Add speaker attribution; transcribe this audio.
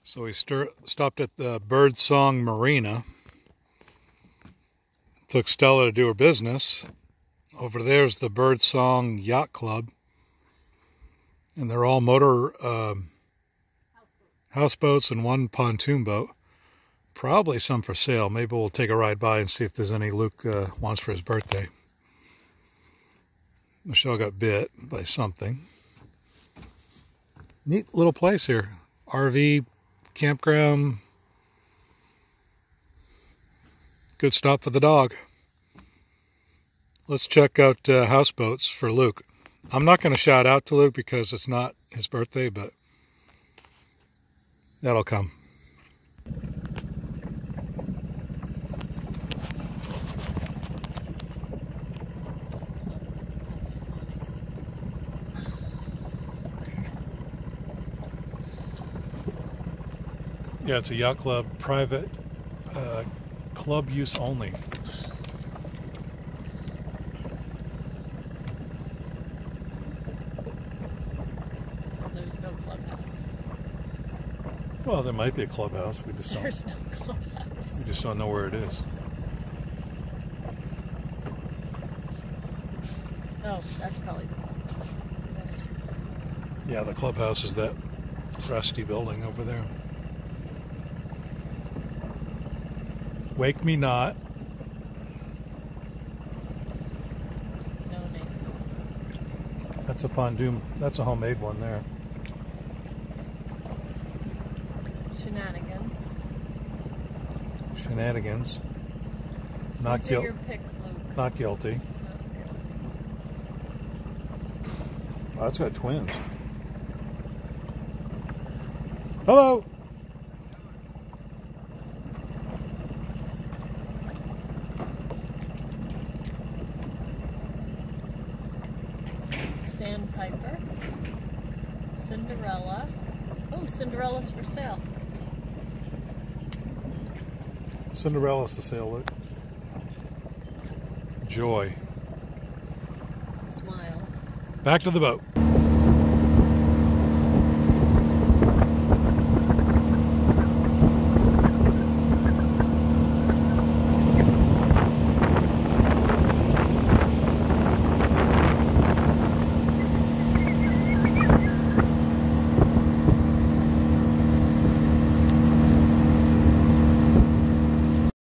Speaker 1: So we stopped at the Birdsong Marina. Took Stella to do her business. Over there's the Birdsong Yacht Club. And they're all motor houseboats and one pontoon boat. Probably some for sale. Maybe we'll take a ride by and see if there's any Luke wants for his birthday. Michelle got bit by something. Neat little place here. RV, campground. Good stop for the dog. Let's check out houseboats for Luke. I'm not going to shout out to Luke because it's not his birthday, but that'll come. Yeah, it's a yacht club, private, club use only.
Speaker 2: There's no clubhouse.
Speaker 1: Well, there might be a clubhouse. We just
Speaker 2: There's no clubhouse.
Speaker 1: We just don't know where it is.
Speaker 2: Oh, that's probably the one.
Speaker 1: Yeah, the clubhouse is that rusty building over there. Wake me not.
Speaker 2: No name.
Speaker 1: That's a pontoon. That's a homemade one there.
Speaker 2: Shenanigans.
Speaker 1: Shenanigans. Not
Speaker 2: Those are
Speaker 1: guilty.
Speaker 2: your picks, Luke.
Speaker 1: Not guilty.
Speaker 2: Not guilty.
Speaker 1: Oh, that's got twins. Hello.
Speaker 2: Sandpiper. Cinderella. Oh, Cinderella's for sale.
Speaker 1: Cinderella's for sale, Luke. Joy.
Speaker 2: Smile.
Speaker 1: Back to the boat.